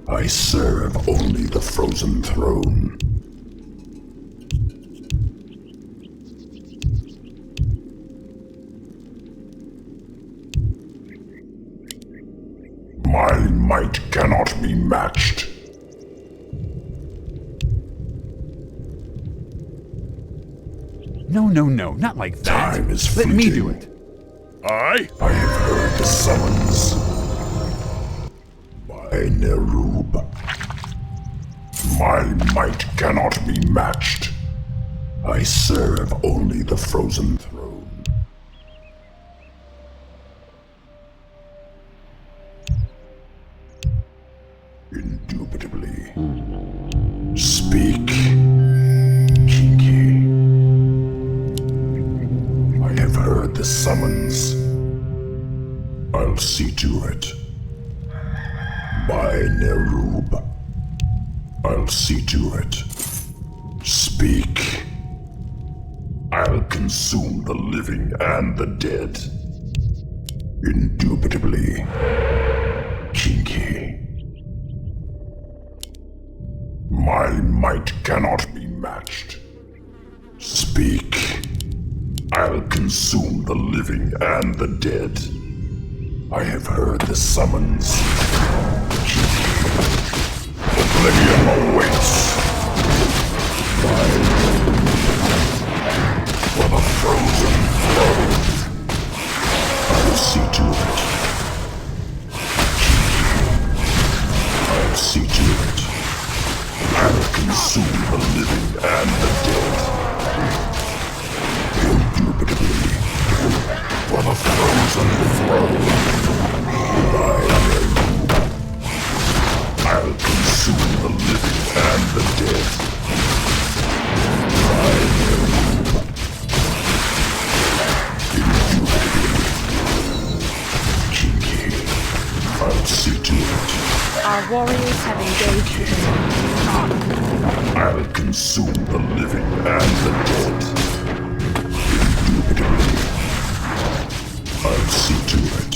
I serve only the frozen throne. My might cannot be matched. No, not like that. Time is Let me do fleeting. it. I have heard the summons. By Nerub. My might cannot be matched. I serve only the frozen throne. Indubitably. Speak, Kinky. I have heard the summons. I'll see to it. By Nerub. I'll see to it. Speak. I'll consume the living and the dead. Indubitably. Kinky. My might cannot be matched. Speak. I'll consume the living and the dead. I have heard the summons. Oblivion awaits. For the frozen throne. I'll see to it. I'll see to it. I'll consume the living and the dead. Indubitably. For the frozen throne. I'll consume the living and the dead. Kinky. I'll see to it. Our warriors have engaged with an I'll consume the living and the dead. Indubitably. I'll see to it.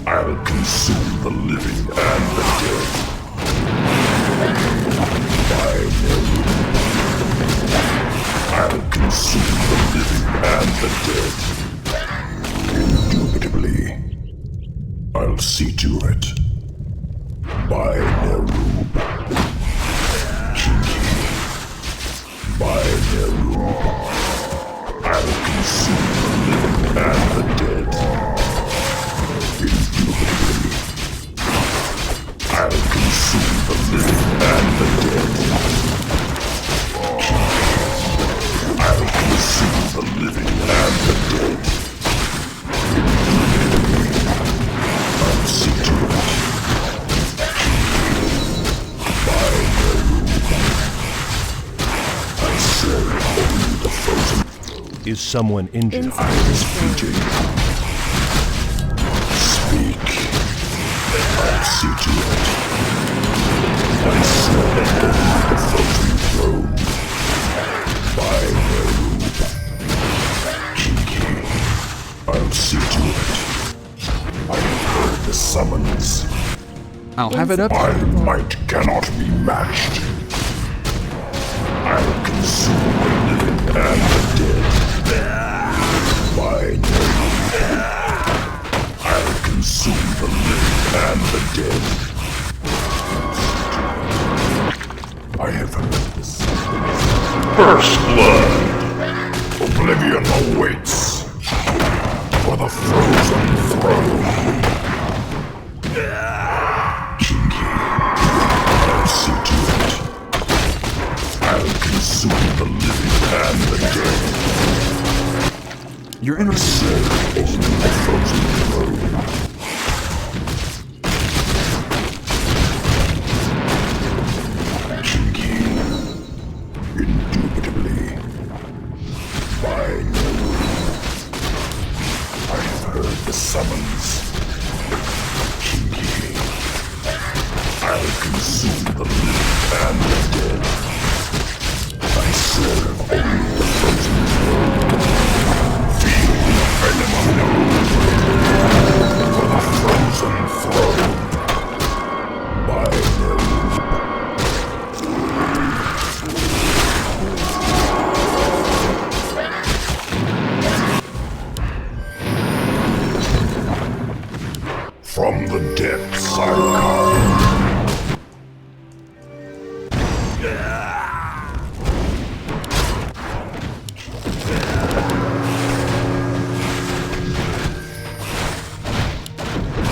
I'll consume the living and the dead. By Nerubian. I'll consume the living and the dead. Indubitably. I'll see to it. By Nerub. Kinky. By Nerub. I'll consume the living and the dead. Indubitably. I'll consume the living and the dead. I'll consume the living and the dead. Indubitably. I'll see to it. By Nerub. I serve only the frozen. Is someone injured? I was fleeting. Speak. I'll see to it. I serve only the frozen throne. By Nerub. Kinky. I'll see to it. I have heard the summons. I'll have it up. My might cannot be matched. I'll consume the living and the dead. By Nerub. I'll consume the living and the dead. I have heard this. First blood. Oblivion awaits. For the frozen throne. Kinky. I'll see to it. I'll consume the living and the dead. You're interested. Serve only the frozen throne. Kinky. Indubitably. By Nerub. I have heard the summons. Kinky. I'll consume the living and the dead. I serve only the frozen throne. Feel the venom of Nerub. For the frozen throne. By From the depths I come.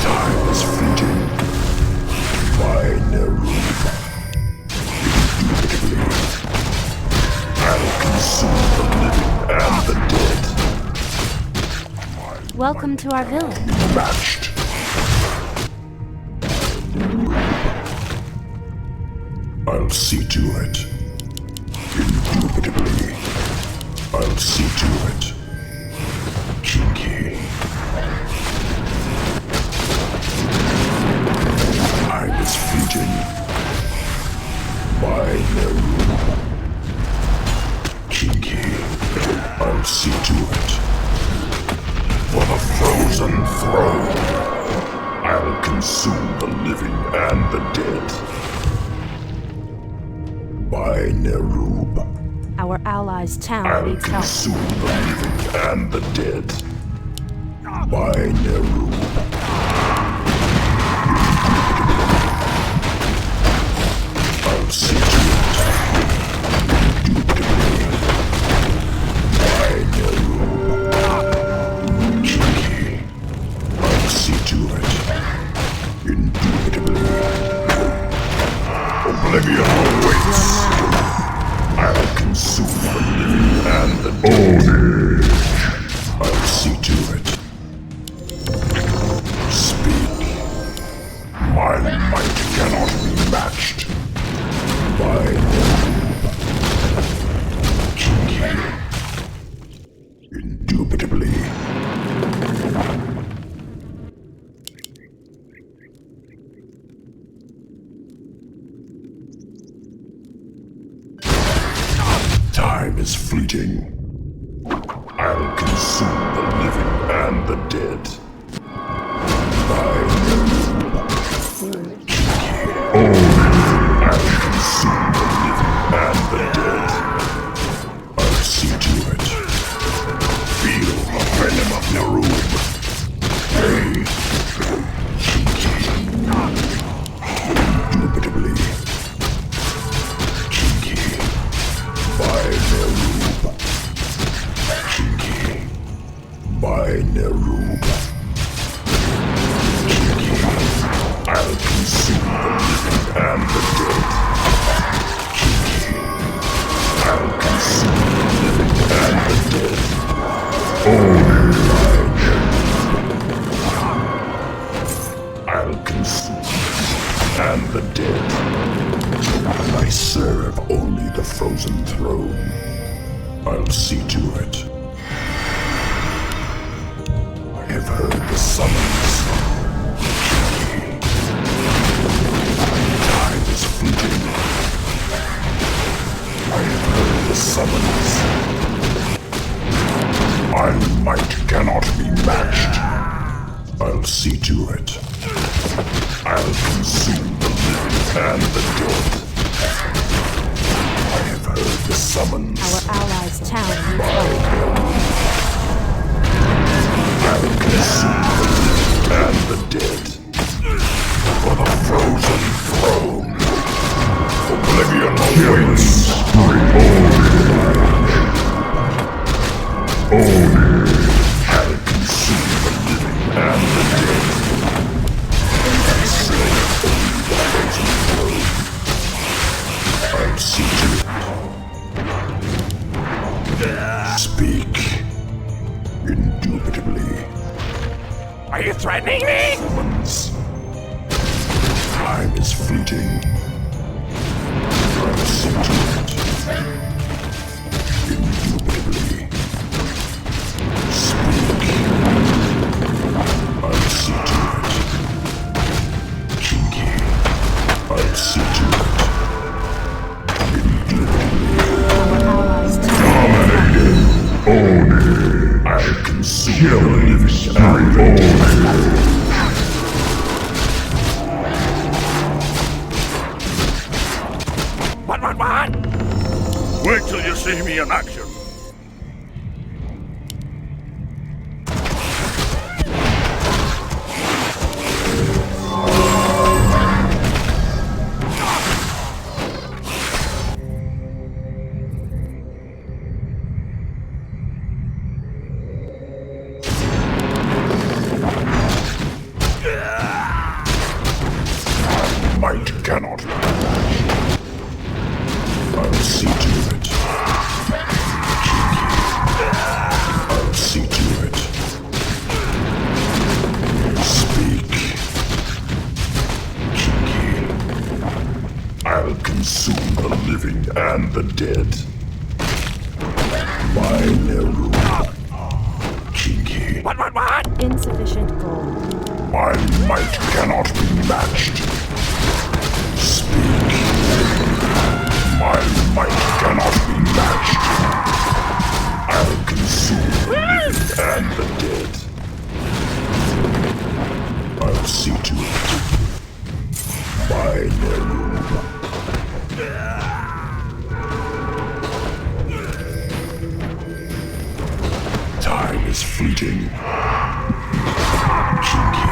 Time is fleeting. By Nerubian. Indubitably. I'll consume the living and the dead. Welcome to our village. Matched. I'll see to it. Indubitably. I'll see to it. Kinky. Time is fleeting. By Nerubian. Kinky. I'll see to it. For the frozen throne, I'll consume the living and the dead. By Nerub, Our allies' town I'll needs help. consume the living and the dead. By Nerub. I'll see to it. Indubitably. By Nerub. I'll see to it. Indubitably. Oblivion awaits. I'll consume the living and the dead. I'll see to it. Speak. My might cannot be matched. By Kinky. Indubitably. Time is fleeting. I'll consume the living and the dead. By I'll consume the living and the dead. I'll see to it. Feel the venom of Nerub. Hey. Indubitably. Kinky. By Nerub. Kinky. By Nerub. Kinky. I'll consume the living and the dead. Kinky. I'll consume the living and the dead. I'll consume and the dead. I serve only the frozen throne. I'll see to it. I have heard the summons. Time is fleeting. I have heard the summons. My might cannot be matched. I'll see to it. I'll consume the living and the dead. I have heard the summons. Our allies' town needs help. I'll consume the living and the dead. For the frozen throne. Oblivion awaits. I'll consume the living and the dead. I slay only the frozen throne. I'll see to it. Speak. Indubitably. Are you threatening me? Summons. Time is fleeting. I'll see to it. Indubitably. Speak. I'll see to it. Kinky. I'll see to it. Our allies' town needs help. I'll consume the living and the dead. What? Wait till you see me in action. consume the living and the dead. By Nerubian. Kinky. What? Insufficient gold. My might cannot be matched. Speak. My might cannot be matched. I'll consume the living and the dead. I'll see to it. By Nerubian. Time is fleeting. Kinky.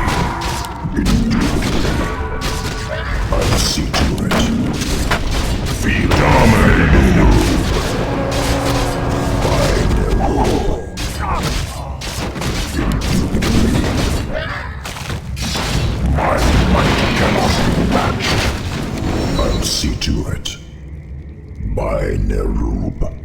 Indubitably. I'll see to it. Feel dominated. By Nerubian. Indubitably. My might cannot be matched. I'll see to it. By Nerubian.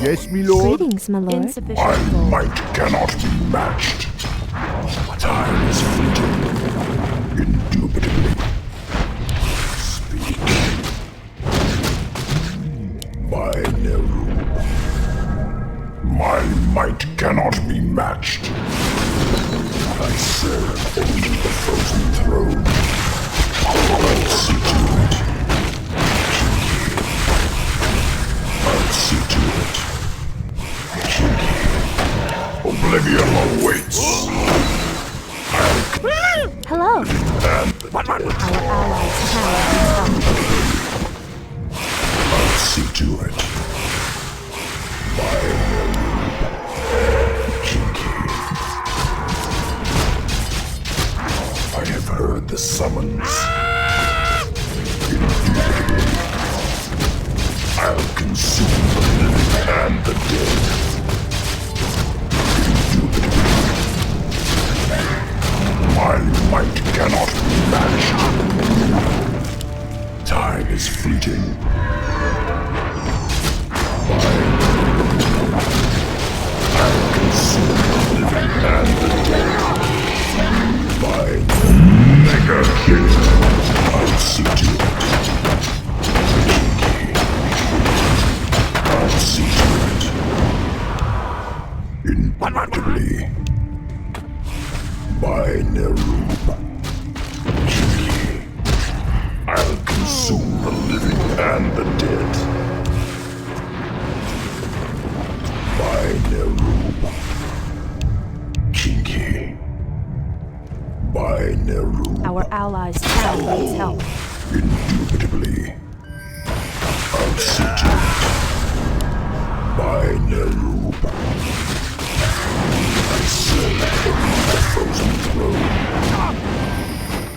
Yes, me lord. Greetings, my lord. My Insufficient gold. might cannot be matched. Time is fleeting. Indubitably. Speak. By Nerubian. My might cannot be matched. I serve only the frozen throne. I'll see to it. I'll see to it. Oblivion awaits. Hello. And the Our allies' tower is helped. I'll see to it. By Nerubian. Kinky. I have heard the summons. Indubitably. I'll consume the living and the dead. My might cannot be matched. Time is fleeting. I'll consume the living and the dead. By Mega King. I'll see to it. I'll see to it. Indubitably. By Nerubian. Kinky. I'll consume the living and the dead. By Nerubian. Kinky. By Nerubian. Our allies' tower needs help. Indubitably. I'll see to it. By Nerubian. I serve only the frozen throne.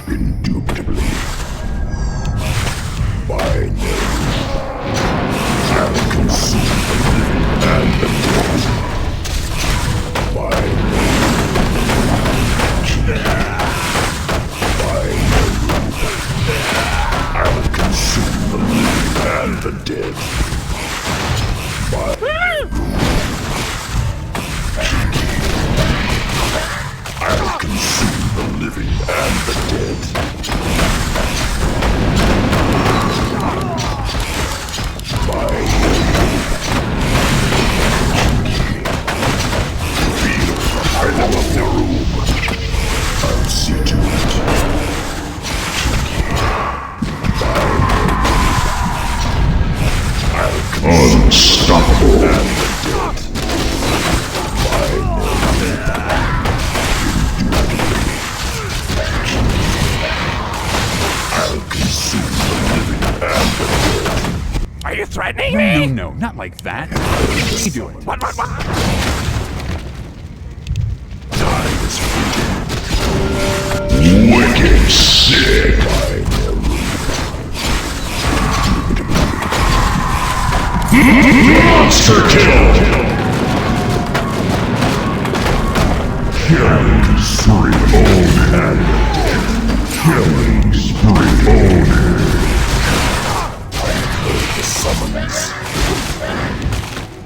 Indubitably. By Nerubian. I'll consume the living and the dead. By Nerubian. By Nerubian. I'll consume the living and the dead. By I'll consume the living and the dead. By feel the rhythm of Nerubian. I'll see to it. By I'll consume unstoppable and the dead. By threatening No, me? no, no, not like that. Let me do it. What? Time is fleeting. Wicked sick. Monster kill. Killing spree own. Killing spree own. I heard the summons.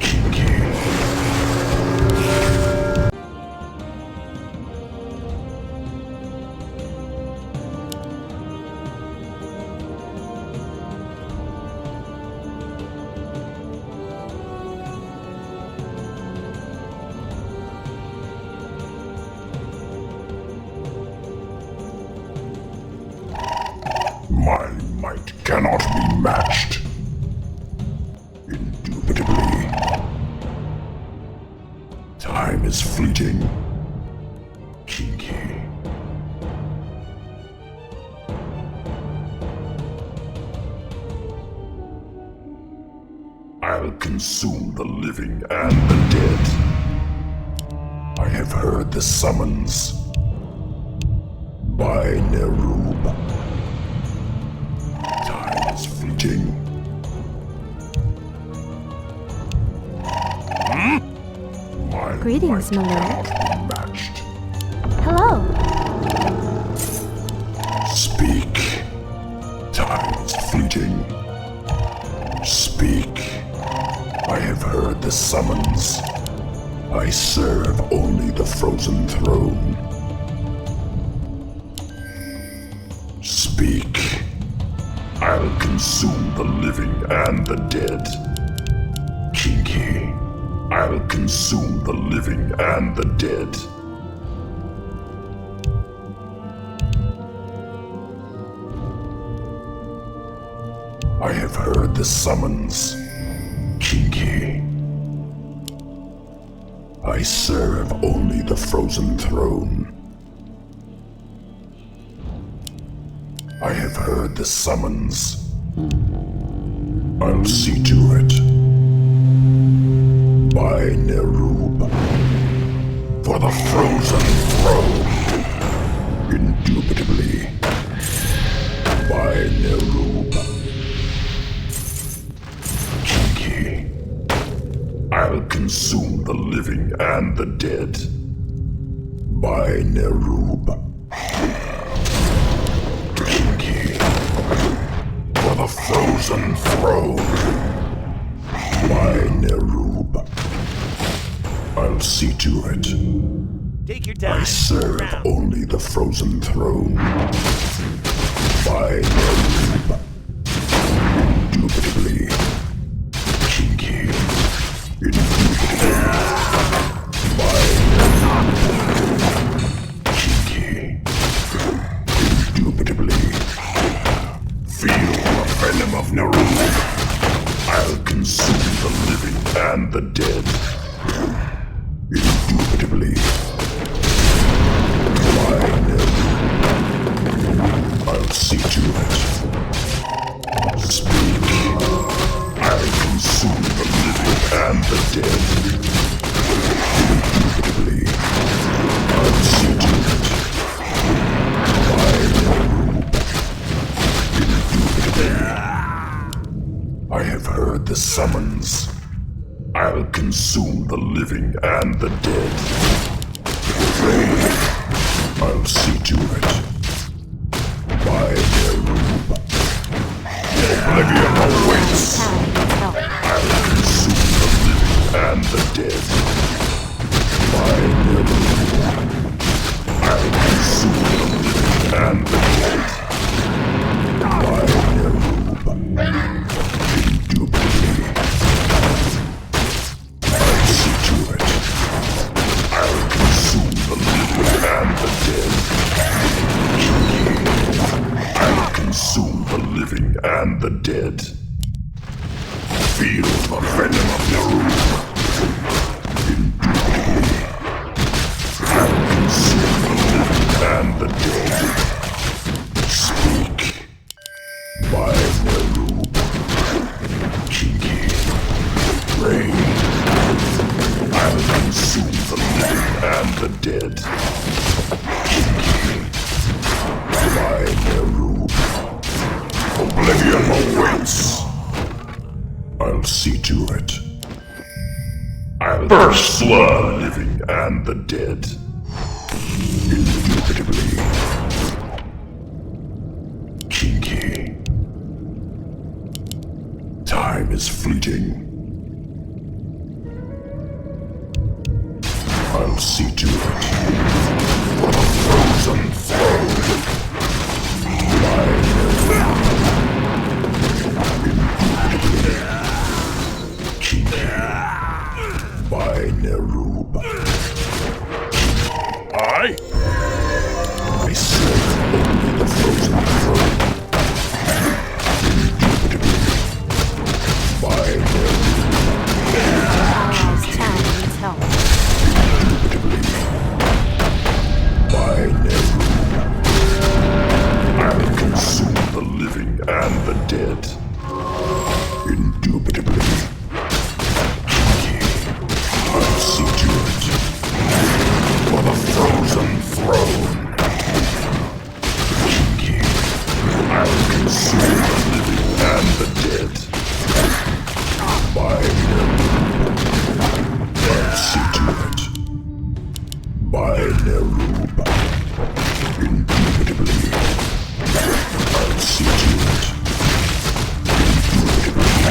Kinky. My might cannot be matched. Indubitably. Time is fleeting. Kinky. I'll consume the living and the dead. I have heard the summons. By Nerub. Time is fleeting. My Greetings, might my lord. cannot be matched. Hello. Speak. Time is fleeting. Speak. I have heard the summons. I serve only the frozen throne. Speak. I'll consume the living and the dead. Kinky. I'll consume the living and the dead. I have heard the summons. Kinky. I serve only the frozen throne. I have heard the summons. I'll see to it. By Nerub. For the frozen throne. Indubitably. By Nerub. Kinky. I'll consume the living and the dead. By Nerub. Kinky. For the frozen throne. By Nerub. I'll see to it. Take your I time. serve only the frozen throne. By Nerub. Indubitably. Kinky. Indubitably. By Nerub. Kinky. Indubitably. Feel the venom of Nerub. I'll consume the living and the dead. Indubitably. By Nerub. I'll see to it. Speak. I'll consume the living and the dead. Indubitably. I'll see to it. By Nerub. Indubitably. I have heard the summons. I'll consume the living and the dead. I'll see to it. By Nerub. Oblivion awaits. I'll consume the living and the dead. By Nerub. I'll consume the living and the dead. By Nerub. Indubitably. I'll see to it. I'll consume the living and the dead. I'll consume the living and the dead. Feel the venom of Nerub. Indubitably. I'll consume the living and the dead. Speak. By Nerub. Kinky. dead. By Nerub, oblivion awaits. I'll see to it. I'll first slur the living and the dead. Indubitably. Kinky. Time is fleeting. I'll see to it. For the frozen throne. By Nerub. I serve only the frozen throne. Indubitably. By Nerub. Allies can needs help. Indubitably. By Nerub. I'll consume the living and the dead. Indubitably. I'll see to it. For the frozen throne. Kinky. I'll consume the living and the dead. By Nerub. I'll see to it. By Nerub. Indubitably. I'll see to it. Indubitably.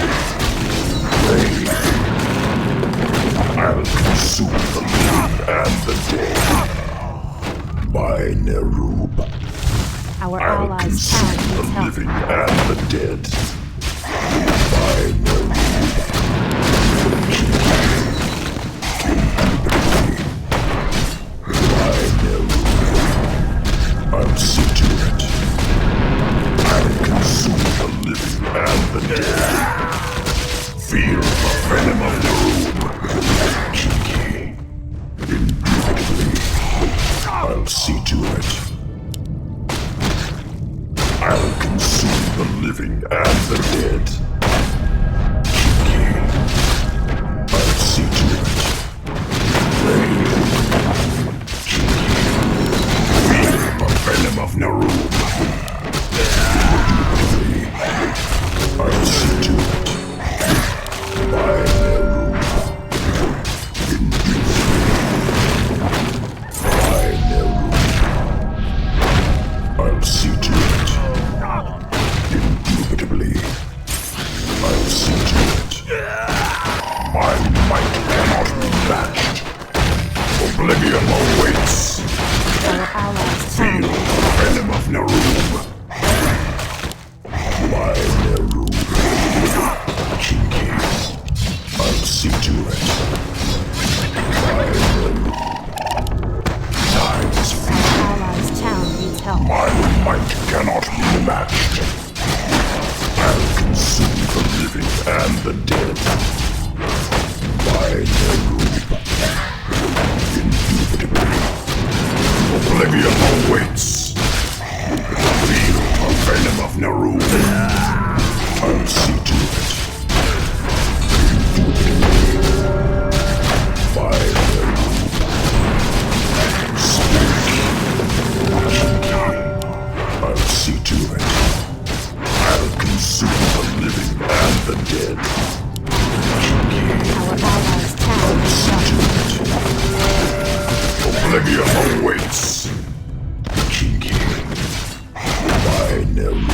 I'll consume the living and the dead. By Nerub. Our I'll allies consume can the needs help. living and the dead. By Nerub. By Nerub. I'll see to it. I'll consume the living and the dead. Feel the venom of Nerub. Kinky. Indubitably. I'll see to it. I'll consume the living and the dead. Kinky. I'll see to it. Feel the venom of Nerub. Indubitably. I'll see to it. By Nerub. Indubitably. By Nerub. I'll see to it. Indubitably. I'll see to it. My might cannot be matched. Oblivion awaits. Our allies Feel can the venom of Nerub. By Nerub. Kinky. I'll see to it. By Nerub. Time is fleeting. Our allies town needs help. My might cannot be matched. I'll consume the living and the dead. By Nerub. Indubitably. Oblivion awaits. Feel the venom of Nerub. I'll see to it. Indubitably. By Nerub. Speak. I'll see to it. I'll consume the living and the dead. Our allies town I'll needs see help. to it. Oblivion awaits. Kinky. By Nerub.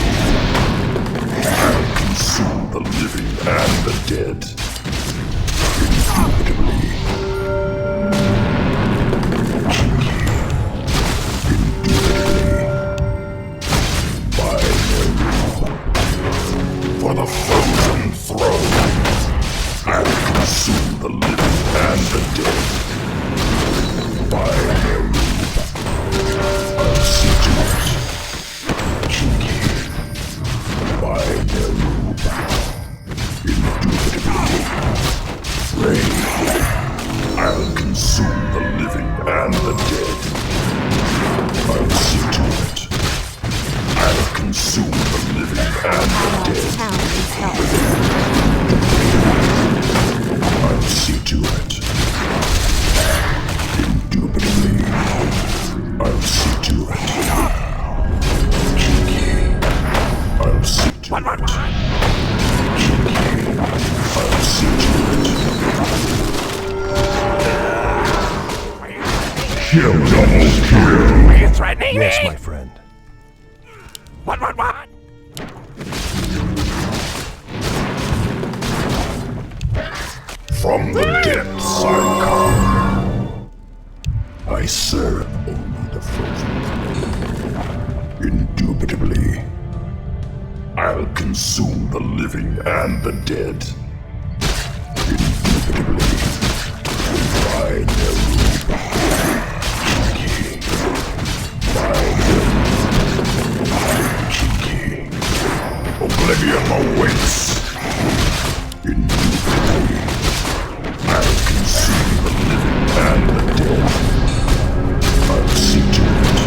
I'll consume the living and the dead. Indubitably. Kinky. Indubitably. By Nerub. For the frozen throne. I'll consume the living and the dead. By Nerub. I'll see to it. Kinky. By Nerub. Indubitably. Rain. I'll consume the living and the dead. I'll see to it. I'll consume the living and the Allies dead. town needs help. I'll see to it. Indubitably. Kill double kill. Are you threatening Yes, me? my friend. What? From the depths I come. I serve only the frozen. Indubitably, I'll consume the living and the dead. Indubitably, by Nerubian. Oblivion awaits. Indubitably, I'll consume the living and the dead. I'll see to it.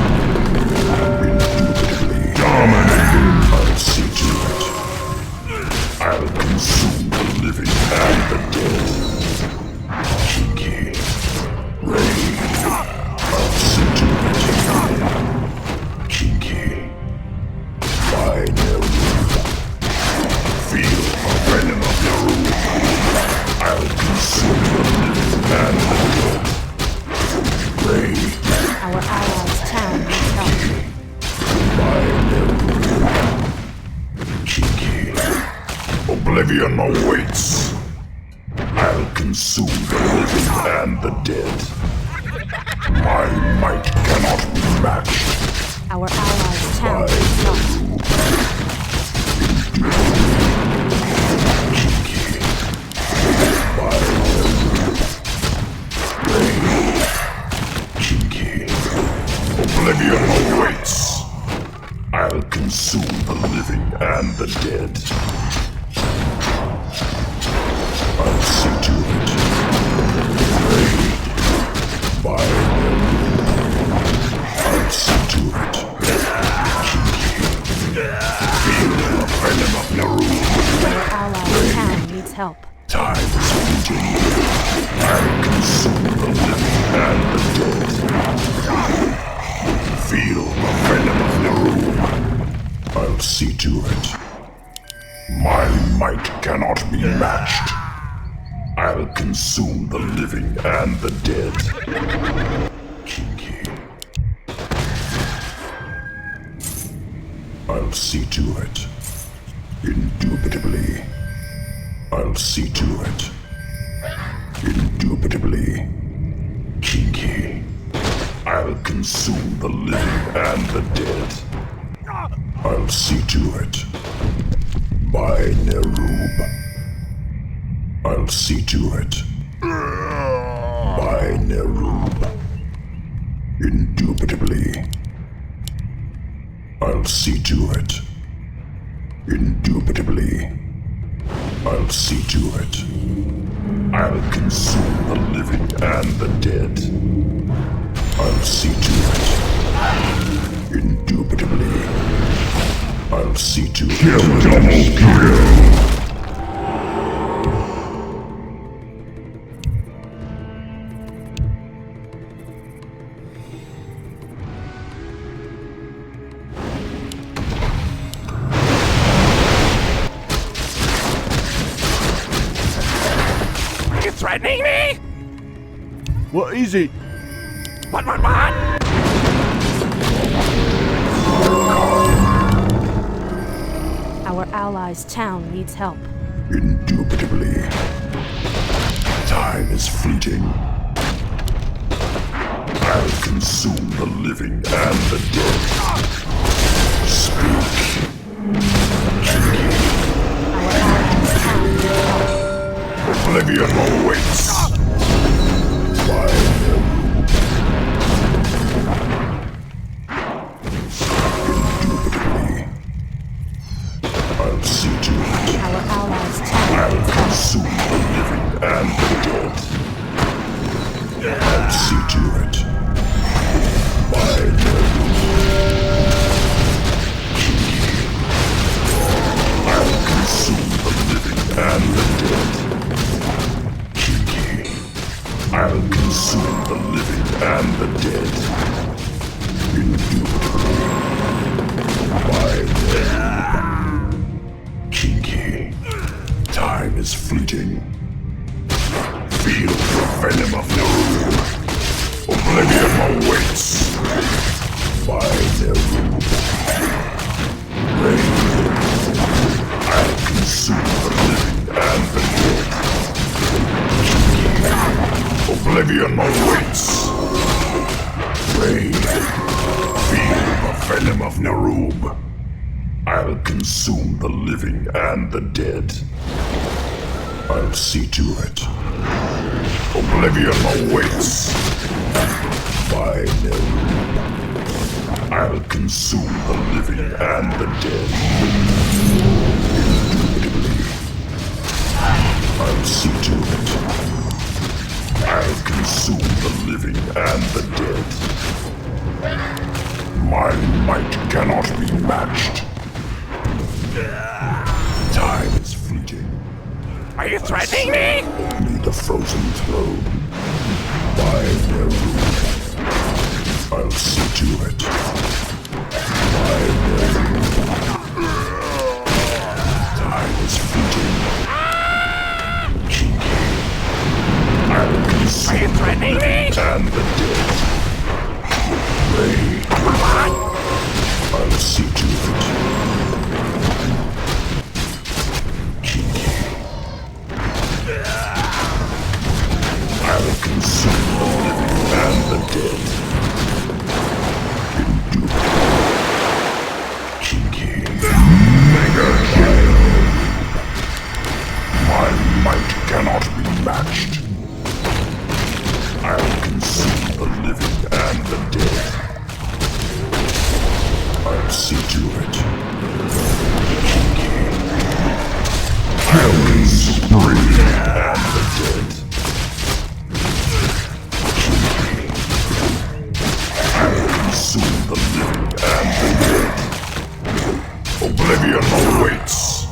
Indubitably dominating. I'll see to it. I'll consume the living and the dead. Cheeky. Rain. I'll see to it. Cheeky. By Nerubian. Feel the venom of Nerubian. I'll consume the living and the dead. Rain. Our allies' town needs help. By Nerubian. Cheeky. Oblivion awaits. I'll consume the living and the dead. My might cannot be matched. Our allies' town needs help. Oblivion awaits. I'll consume the living and the dead. I'll see to it. Raid by I'll see to it. Feel the venom of Nerubian. Our allies' town needs help. Time is fleeting. I'll consume the living and the dead. Feel the venom of Nerubian. I'll see to it. My might cannot be matched. I'll consume the living and the dead. Kinky. I'll see to it. Indubitably. I'll see to it. Indubitably. Kinky. I'll consume the living and the dead. I'll see to it. By Nerubian. I'll see to it. By Nerubian. Indubitably. I'll see to it. Indubitably. I'll see to it. I'll consume the living and the dead. I'll see to it. Indubitably. I'll see to it. Kill double kill. Are you threatening me? Well, easy. What? Our allies' town needs help. Indubitably. Time is fleeting. I'll consume the living and the dead. Speak. Our allies' town needs help. Oblivion awaits. By Indubitably. I'll see to it. Our allies' town I'll needs help. consume the living and the dead. I'll see to it. By I'll consume the living and the dead. I'll consume the living and the dead. Indubitably. By Kinky. Time is fleeting. Feel the venom of Nerubian. Oblivion Oblivion awaits. Raid. Feel the venom of Nerub. I'll consume the living and the dead. I'll see to it. Oblivion awaits. By Nerub. I'll consume the living and the dead. Indubitably. I'll see to it. I'll consume the living and the dead. My might cannot be matched. Time is fleeting. Are you threatening me? Only the frozen throne. By Nerubian. I'll see to it. By Nerubian. Time is fleeting. I'll consume Are you threatening me? and the dead. Raid. I'll see to it. I'll consume the living and the dead. Indubitably. Kinky. My might cannot be matched. I'll consume the living and the dead. I'll see to it. Kinky. I'll consume the living and the dead. I'll consume the living and the dead. Oblivion awaits.